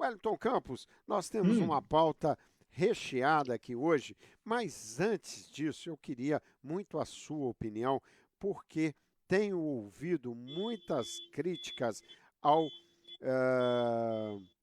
Wellington Campos, nós temos uma Hum, pauta recheada aqui hoje, mas antes disso eu queria muito a sua opinião, porque tenho ouvido muitas críticas ao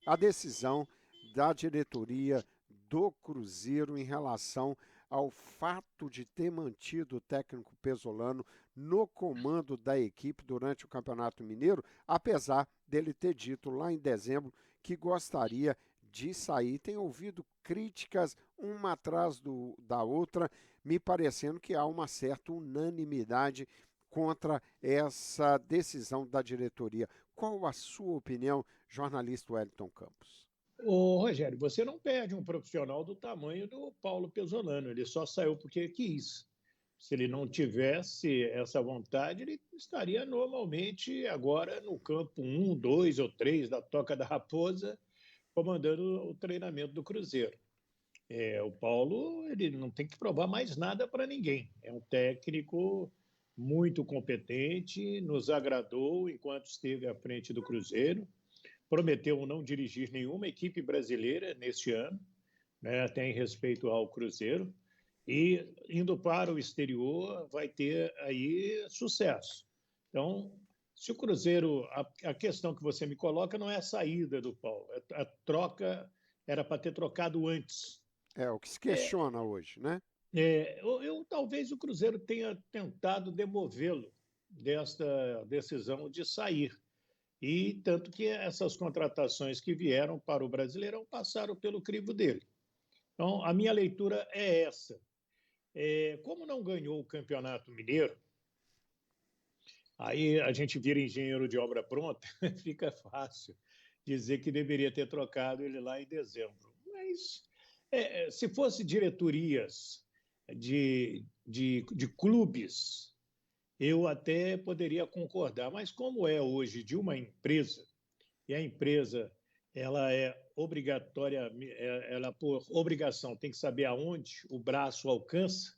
à decisão da diretoria do Cruzeiro em relação ao fato de ter mantido o técnico Pesolano no comando da equipe durante o Campeonato Mineiro, apesar dele ter dito lá em dezembro que gostaria de sair. Tem ouvido críticas uma atrás da outra, me parecendo que há uma certa unanimidade contra essa decisão da diretoria. Qual a sua opinião, jornalista Wellington Campos? Ô, Rogério, você não perde um profissional do tamanho do Paulo Pesolano, ele só saiu porque quis. Se ele não tivesse essa vontade, ele estaria normalmente agora no campo um, 2 ou 3 da Toca da Raposa, comandando o treinamento do Cruzeiro. O Paulo ele não tem que provar mais nada para ninguém. É um técnico muito competente, nos agradou enquanto esteve à frente do Cruzeiro, prometeu não dirigir nenhuma equipe brasileira neste ano, né, até em respeito ao Cruzeiro, e indo para o exterior vai ter aí sucesso. Então, se o Cruzeiro, a questão que você me coloca não é a saída do Paulo, a troca era para ter trocado antes. É o que se questiona hoje, né? Talvez o Cruzeiro tenha tentado demovê-lo desta decisão de sair. E tanto que essas contratações que vieram para o Brasileirão passaram pelo crivo dele. Então, a minha leitura é essa. Como não ganhou o Campeonato Mineiro, aí a gente vira engenheiro de obra pronta, fica fácil dizer que deveria ter trocado ele lá em dezembro. Mas se fosse diretorias de clubes, eu até poderia concordar. Mas como é hoje de uma empresa, e a empresa ela é obrigatória, ela por obrigação tem que saber aonde o braço alcança,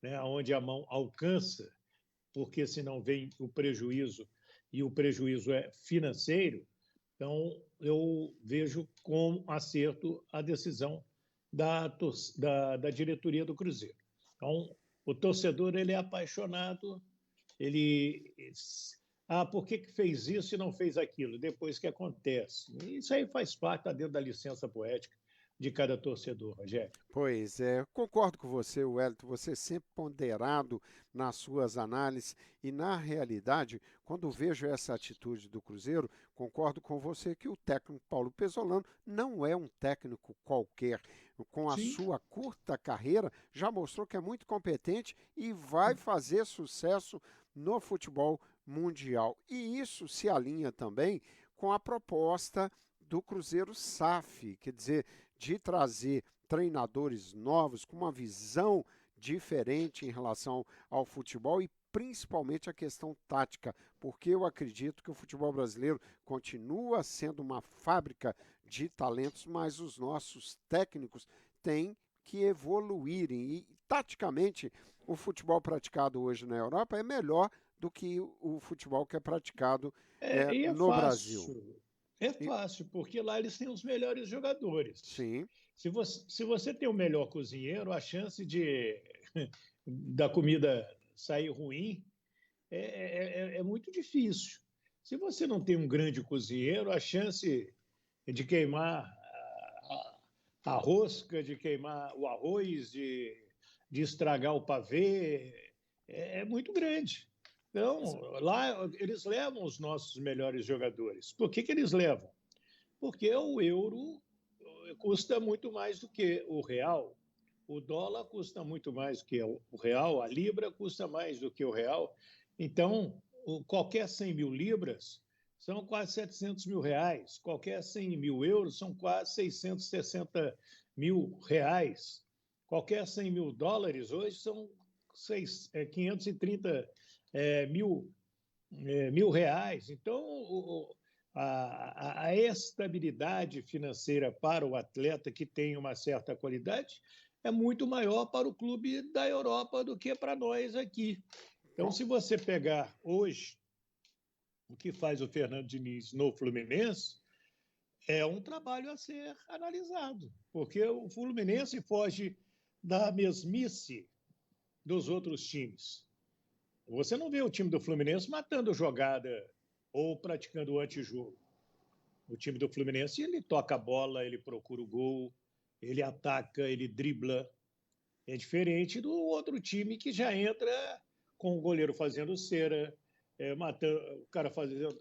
né, aonde a mão alcança, porque senão vem o prejuízo, e o prejuízo é financeiro. Então, eu vejo com acerto a decisão da diretoria do Cruzeiro. Então, o torcedor ele é apaixonado, ele. Por que fez isso e não fez aquilo? Depois que acontece. Isso aí faz parte, está dentro da licença poética de cada torcedor, Rogério. Pois é, concordo com você, Wellington, você é sempre ponderado nas suas análises e, na realidade, quando vejo essa atitude do Cruzeiro, concordo com você que o técnico Paulo Pesolano não é um técnico qualquer. Com a Sim. sua curta carreira, já mostrou que é muito competente e vai fazer sucesso no futebol mundial. E isso se alinha também com a proposta do Cruzeiro SAF, quer dizer, de trazer treinadores novos com uma visão diferente em relação ao futebol e principalmente a questão tática, porque eu acredito que o futebol brasileiro continua sendo uma fábrica de talentos, mas os nossos técnicos têm que evoluírem e taticamente o futebol praticado hoje na Europa é melhor do que o futebol que é praticado E é no Brasil. fácil. É E- fácil, porque lá eles têm os melhores jogadores. sim, Se você tem o melhor cozinheiro, a chance da comida sair ruim é muito difícil. Se você não tem um grande cozinheiro, a chance de queimar a rosca, de queimar o arroz, de estragar o pavê, é muito grande. Então, lá eles levam os nossos melhores jogadores. Por que eles levam? Porque o euro custa muito mais do que o real, o dólar custa muito mais do que o real, a libra custa mais do que o real. Então, qualquer 100 mil libras são quase 700 mil reais, qualquer 100 mil euros são quase 660 mil reais, qualquer 100 mil dólares hoje são 530 mil reais. Então, a estabilidade financeira para o atleta que tem uma certa qualidade é muito maior para o clube da Europa do que para nós aqui. Então, com- se você pegar hoje o que faz o Fernando Diniz no Fluminense, é um trabalho a ser analisado, porque o Fluminense foge da mesmice dos outros times. Você não vê o time do Fluminense matando jogada ou praticando o antijogo. O time do Fluminense, ele toca a bola, ele procura o gol, ele ataca, ele dribla. É diferente do outro time que já entra com o goleiro fazendo cera, matando, o cara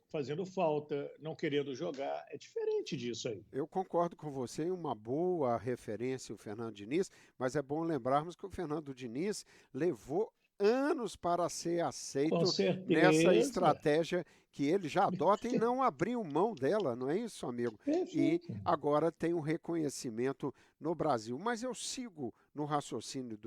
fazendo falta, não querendo jogar. É diferente disso aí. Eu concordo com você em uma boa referência o Fernando Diniz, mas é bom lembrarmos que o Fernando Diniz levou anos para ser Com aceito nessa certeza. estratégia que ele já adota e não abriu mão dela, não é isso, amigo? E Perfeito. agora tem um reconhecimento no Brasil. Mas eu sigo no raciocínio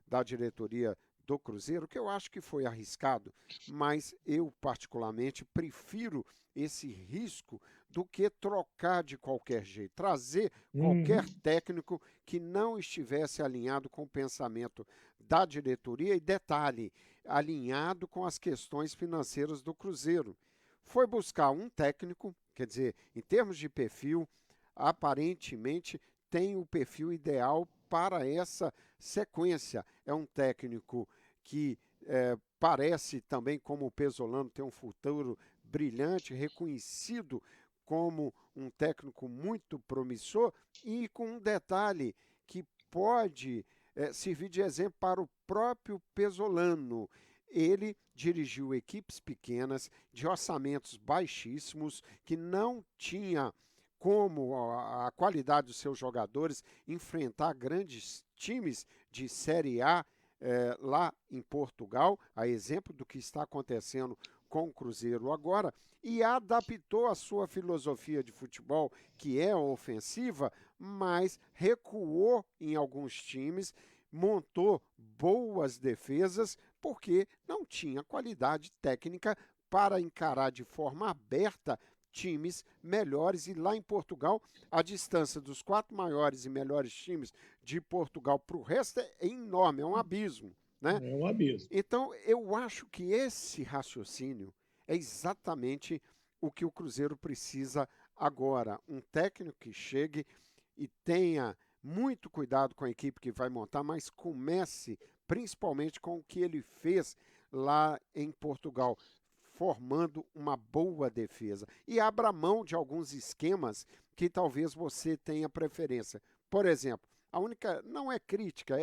da diretoria do Cruzeiro, que eu acho que foi arriscado, mas eu particularmente prefiro esse risco do que trocar de qualquer jeito, trazer qualquer Uhum. técnico que não estivesse alinhado com o pensamento da diretoria e, detalhe, alinhado com as questões financeiras do Cruzeiro. Foi buscar um técnico, quer dizer, em termos de perfil, aparentemente tem o perfil ideal para essa sequência. É um técnico que parece também, como o Pesolano, ter um futuro brilhante, reconhecido como um técnico muito promissor e com um detalhe que pode servir de exemplo para o próprio Pesolano. Ele dirigiu equipes pequenas, de orçamentos baixíssimos, que não tinha como a qualidade dos seus jogadores enfrentar grandes times de Série A lá em Portugal, a exemplo do que está acontecendo com o Cruzeiro agora, e adaptou a sua filosofia de futebol, que é ofensiva, mas recuou em alguns times, montou boas defesas, porque não tinha qualidade técnica para encarar de forma aberta times melhores. E lá em Portugal, a distância dos quatro maiores e melhores times de Portugal para o resto é enorme, é um abismo, né? É um abismo. Então, eu acho que esse raciocínio é exatamente o que o Cruzeiro precisa agora. Um técnico que chegue e tenha muito cuidado com a equipe que vai montar, mas comece principalmente com o que ele fez lá em Portugal, formando uma boa defesa. E abra mão de alguns esquemas que talvez você tenha preferência. Por exemplo, a única, não é crítica,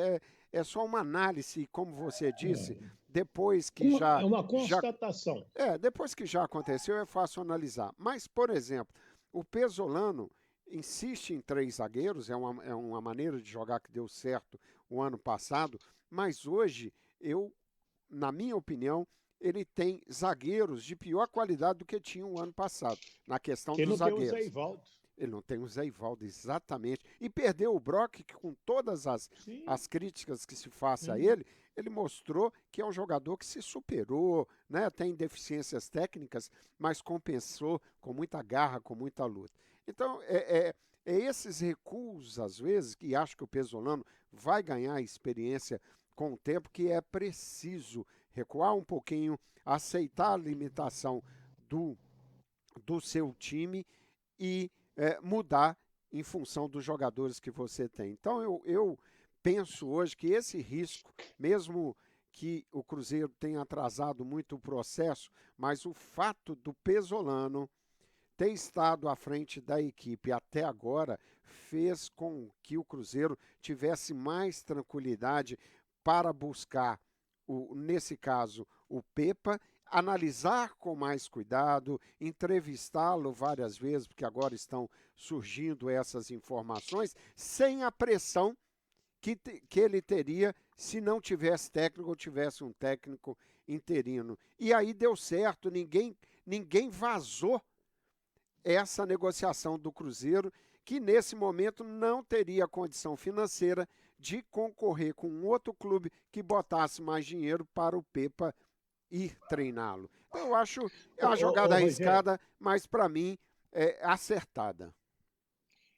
é só uma análise, como você disse, depois que É uma já constatação. depois que já aconteceu, é fácil analisar. Mas, por exemplo, o Pesolano insiste em três zagueiros, é uma maneira de jogar que deu certo o ano passado, mas hoje, na minha opinião, ele tem zagueiros de pior qualidade do que tinha o ano passado, na questão Ele dos não tem o Zé zagueiros. Ivaldo. Ele não tem o Zé Ivaldo, exatamente. E perdeu o Brock, que com todas Sim. as críticas que se faça a Uhum. ele mostrou que é um jogador que se superou, né? Tem deficiências técnicas, mas compensou com muita garra, com muita luta. Então, é esses recuos, às vezes, que acho que o Pesolano vai ganhar experiência com o tempo, que é preciso recuar um pouquinho, aceitar a limitação do, do seu time e mudar em função dos jogadores que você tem. Então eu penso hoje que esse risco, mesmo que o Cruzeiro tenha atrasado muito o processo, mas o fato do Pesolano ter estado à frente da equipe até agora fez com que o Cruzeiro tivesse mais tranquilidade para buscar, nesse caso, o Pepa, analisar com mais cuidado, entrevistá-lo várias vezes, porque agora estão surgindo essas informações, sem a pressão que ele teria se não tivesse técnico ou tivesse um técnico interino. E aí deu certo, ninguém vazou essa negociação do Cruzeiro, que nesse momento não teria condição financeira de concorrer com um outro clube que botasse mais dinheiro para o Pepa ir treiná-lo. Então, eu acho uma jogada Rogério, arriscada, mas para mim é acertada.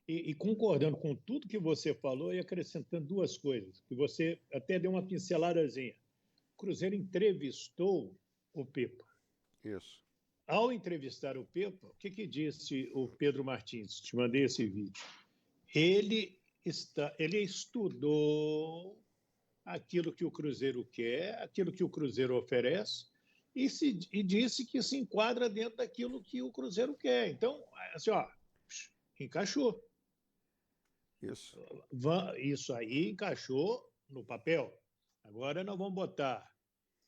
e concordando com tudo que você falou e acrescentando duas coisas, que você até deu uma pinceladazinha. O Cruzeiro entrevistou o Pepa. Isso. ao entrevistar o Pepa, o que disse o Pedro Martins? Te mandei esse vídeo. Ele estudou aquilo que o Cruzeiro quer, aquilo que o Cruzeiro oferece, e disse que se enquadra dentro daquilo que o Cruzeiro quer. Então, assim, ó, encaixou. Isso. Isso aí encaixou no papel. Agora nós vamos botar,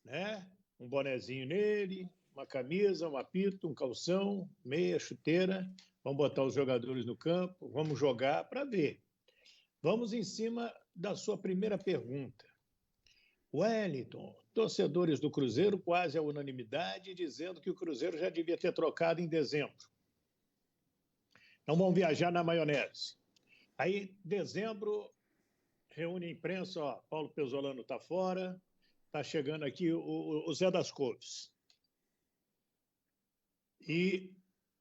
né, um bonezinho nele, uma camisa, um apito, um calção, meia, chuteira. Vamos botar os jogadores no campo, vamos jogar para ver. Vamos em cima da sua primeira pergunta. Wellington, torcedores do Cruzeiro, quase a unanimidade, dizendo que o Cruzeiro já devia ter trocado em dezembro. Então vamos viajar na maionese. Aí, dezembro, reúne a imprensa, ó, Paulo Pezzolano está fora, está chegando aqui o Zé das Couves. E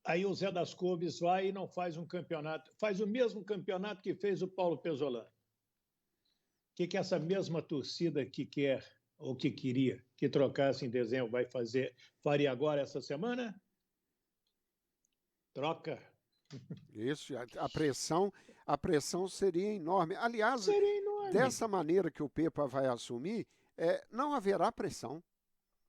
aí o Zé das Couves vai e não faz um campeonato, faz o mesmo campeonato que fez o Paulo Pezzolano. O que essa mesma torcida que quer, ou que queria, que trocasse em dezembro, faria agora essa semana? Troca. Isso, a pressão seria enorme. Aliás, Seria enorme. dessa maneira que o Pepa vai assumir, não haverá pressão,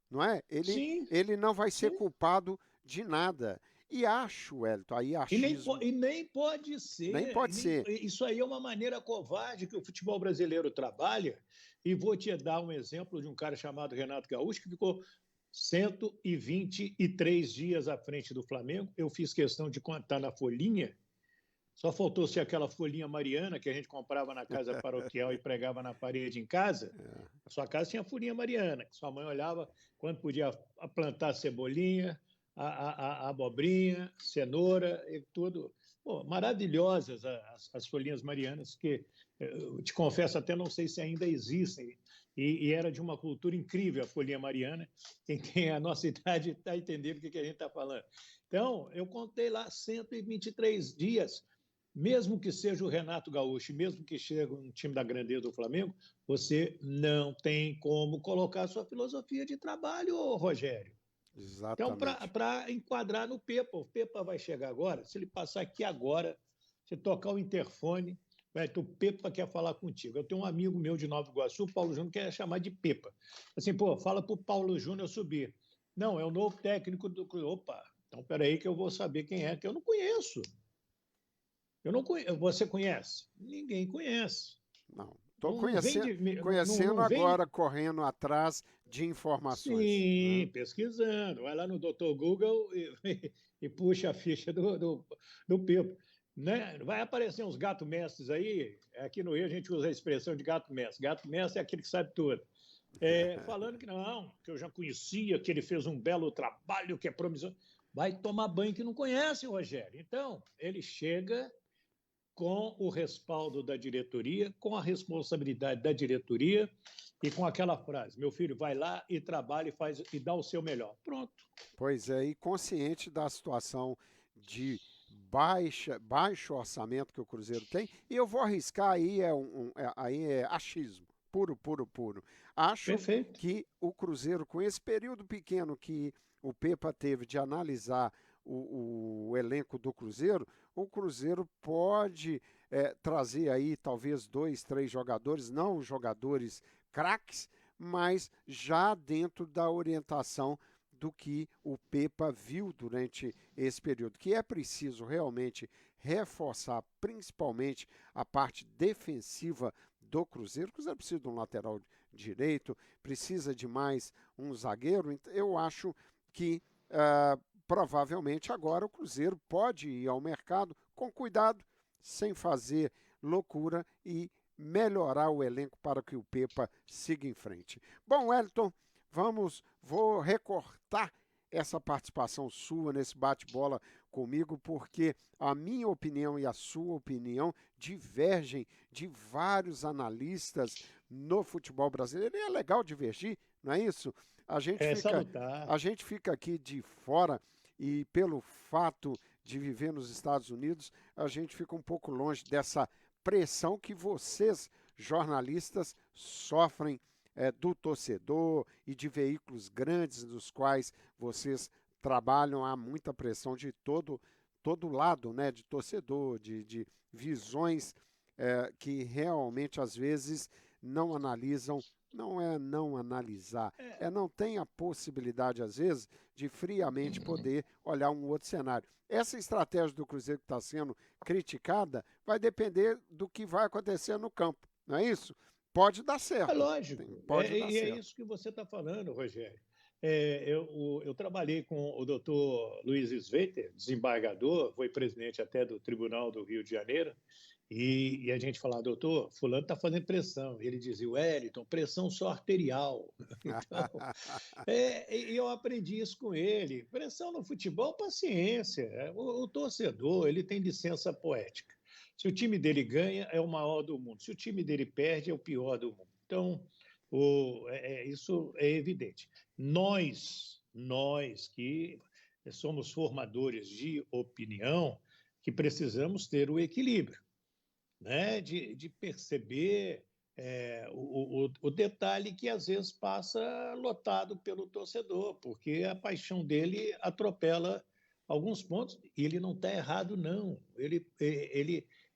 não é? Ele não vai ser culpado de nada. E acho, Wellington, aí achismo... E nem pode ser. Nem pode ser. Isso aí é uma maneira covarde que o futebol brasileiro trabalha. E vou te dar um exemplo de um cara chamado Renato Gaúcho, que ficou 123 dias à frente do Flamengo. Eu fiz questão de contar na folhinha. Só faltou ser aquela folhinha mariana que a gente comprava na casa paroquial e pregava na parede em casa. A sua casa tinha a folhinha mariana, que sua mãe olhava quando podia plantar cebolinha, a abobrinha, cenoura e tudo. Pô, maravilhosas as folhinhas marianas, que eu te confesso, até não sei se ainda existem. E era de uma cultura incrível a folhinha mariana. Quem tem a nossa idade está entendendo o que a gente está falando. Então, eu contei lá 123 dias. Mesmo que seja o Renato Gaúcho, mesmo que chegue um time da grandeza do Flamengo, você não tem como colocar a sua filosofia de trabalho, Rogério. Exatamente. Então, para enquadrar no Pepa, o Pepa vai chegar agora, se ele passar aqui agora, você tocar o interfone, vai ter o Pepa quer falar contigo. Eu tenho um amigo meu de Nova Iguaçu, o Paulo Júnior, que quer chamar de Pepa. Assim, pô, fala para o Paulo Júnior subir. Não, é o novo técnico do Cruzeiro. Opa, então peraí que eu vou saber quem é, que eu não conheço. Você conhece? Ninguém conhece. Não. Estou conhecendo não vem... agora, correndo atrás de informações. Sim, pesquisando. Vai lá no Dr. Google e puxa a ficha do Pepa. Né? Vai aparecer uns gato-mestres aí. Aqui no Rio a gente usa a expressão de gato-mestre. Gato-mestre é aquele que sabe tudo. Falando que não, que eu já conhecia, que ele fez um belo trabalho, que é promissor. Vai tomar banho que não conhece, Rogério. Então, ele chega com o respaldo da diretoria, com a responsabilidade da diretoria e com aquela frase: meu filho, vai lá e trabalha e dá o seu melhor. Pronto. Pois é, e consciente da situação de baixo orçamento que o Cruzeiro tem, e eu vou arriscar aí, aí é achismo, puro. Acho Perfeito. que o Cruzeiro, com esse período pequeno que o Pepa teve de analisar o elenco do Cruzeiro, o Cruzeiro pode trazer aí talvez 2, 3 jogadores, não jogadores craques, mas já dentro da orientação do que o Pepa viu durante esse período, que é preciso realmente reforçar principalmente a parte defensiva do Cruzeiro. O Cruzeiro precisa de um lateral direito, precisa de mais um zagueiro. Eu acho que provavelmente agora o Cruzeiro pode ir ao mercado com cuidado, sem fazer loucura e melhorar o elenco para que o Pepa siga em frente. Bom, Wellington, vou recortar essa participação sua nesse bate-bola comigo, porque a minha opinião e a sua opinião divergem de vários analistas no futebol brasileiro. E é legal divergir, não é isso? A gente fica aqui de fora e pelo fato de viver nos Estados Unidos, a gente fica um pouco longe dessa pressão que vocês, jornalistas, sofrem do torcedor e de veículos grandes dos quais vocês trabalham, há muita pressão de todo lado, né, de torcedor, de visões que realmente, às vezes, não analisam, não é não analisar, é não tem a possibilidade, às vezes, de friamente poder olhar um outro cenário. Essa estratégia do Cruzeiro que está sendo criticada vai depender do que vai acontecer no campo, não é isso? Pode dar É certo, lógico, pode dar e é certo. isso que você está falando, Rogério. Eu trabalhei com o doutor Luiz Sveiter, desembargador, foi presidente até do Tribunal do Rio de Janeiro, e a gente falava, doutor, fulano está fazendo pressão. Ele dizia, Wellington, pressão só arterial. Então, e eu aprendi isso com ele. Pressão no futebol, paciência. O torcedor, ele tem licença poética. Se o time dele ganha, é o maior do mundo. Se o time dele perde, é o pior do mundo. Então, isso é evidente. Nós que somos formadores de opinião, que precisamos ter o equilíbrio, né? De perceber o detalhe que às vezes passa lotado pelo torcedor, porque a paixão dele atropela alguns pontos, e ele não está errado, não. Ele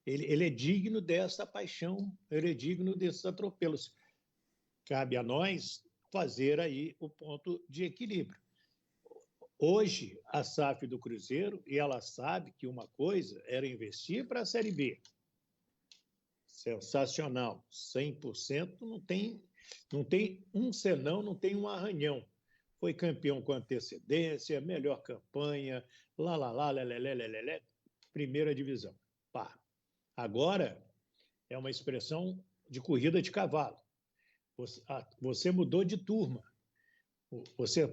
é digno dessa paixão, ele é digno desses atropelos. Cabe a nós fazer aí o ponto de equilíbrio. Hoje, a SAF do Cruzeiro, e ela sabe que uma coisa era investir para a Série B. Sensacional, 100%, não tem um senão, não tem um arranhão. Foi campeão com antecedência, melhor campanha, lelé, primeira divisão. Pá. Agora é uma expressão de corrida de cavalo. Você mudou de turma. Você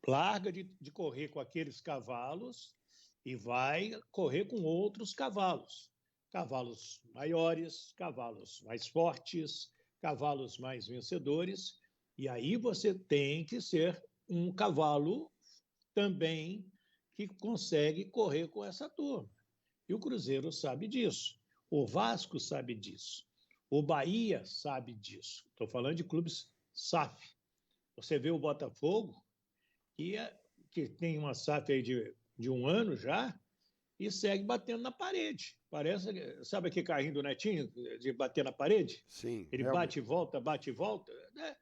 larga de correr com aqueles cavalos e vai correr com outros cavalos. Cavalos maiores, cavalos mais fortes, cavalos mais vencedores. E aí você tem que ser um cavalo também que consegue correr com essa turma. E o Cruzeiro sabe disso. O Vasco sabe disso. O Bahia sabe disso. Estou falando de clubes SAF. Você vê o Botafogo, que tem uma SAF aí de um ano já, e segue batendo na parede. Parece, sabe aquele carrinho do Netinho, de bater na parede? Sim, Ele realmente. bate e volta. Né?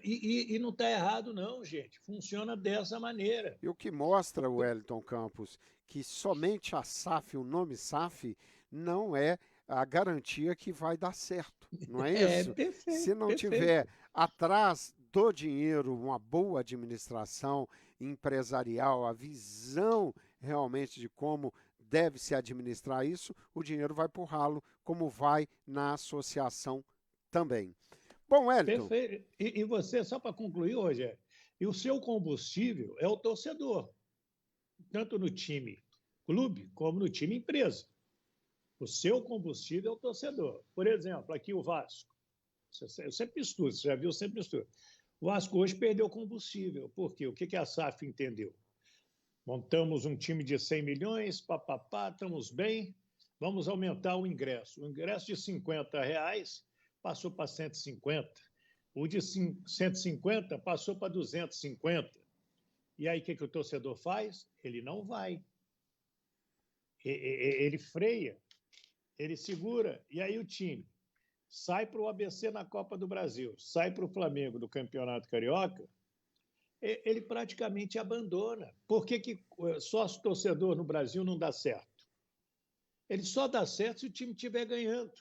E não está errado, não, gente. Funciona dessa maneira. E o que mostra, o Wellington Campos, que somente a SAF, o nome SAF, não é a garantia que vai dar certo, não é isso? Se Perfeito, não tiver perfeito. atrás do dinheiro uma boa administração empresarial, a visão realmente de como deve se administrar isso, o dinheiro vai para o ralo, como vai na associação também. Bom, Wellington, Perfeito. E você, só para concluir, Rogério, e o seu combustível é o torcedor, tanto no time clube como no time empresa. O seu combustível é o torcedor. Por exemplo, aqui o Vasco. Eu sempre estudo, você já viu, eu sempre estudo. O Vasco hoje perdeu combustível. Por quê? O que a SAF entendeu? Montamos um time de 100 milhões, papapá, estamos bem, vamos aumentar o ingresso. O ingresso de R$ 50 passou para 150. O de 150 passou para 250. E aí o que o torcedor faz? Ele não vai. Ele freia, ele segura. E aí o time sai para o ABC na Copa do Brasil, sai para o Flamengo do Campeonato Carioca, ele praticamente abandona. Por que sócio-torcedor no Brasil não dá certo? Ele só dá certo se o time estiver ganhando.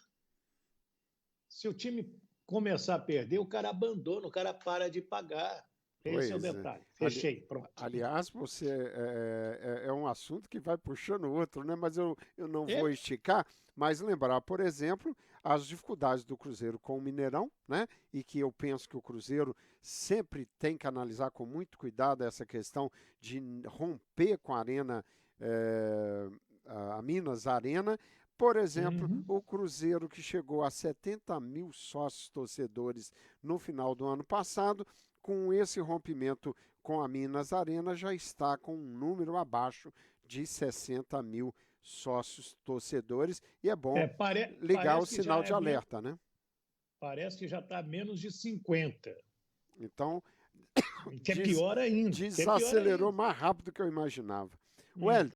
Se o time começar a perder, o cara abandona, o cara para de pagar. Esse é o pois é. detalhe. Fechei, pronto. Aliás, você é um assunto que vai puxando o outro, né? Mas eu não vou É, esticar, mas lembrar, por exemplo, as dificuldades do Cruzeiro com o Mineirão, né? E que eu penso que o Cruzeiro sempre tem que analisar com muito cuidado essa questão de romper com a Arena, eh, a Minas Arena. Por exemplo, uhum. o Cruzeiro que chegou a 70 mil sócios torcedores no final do ano passado, com esse rompimento com a Minas Arena, já está com um número abaixo de 60 mil sócios torcedores e é bom ligar o Parece que já sinal de é alerta, né? parece que já está menos de 50. Então, Que é pior ainda. Desacelerou mais rápido do que eu imaginava. Hum. Wellington,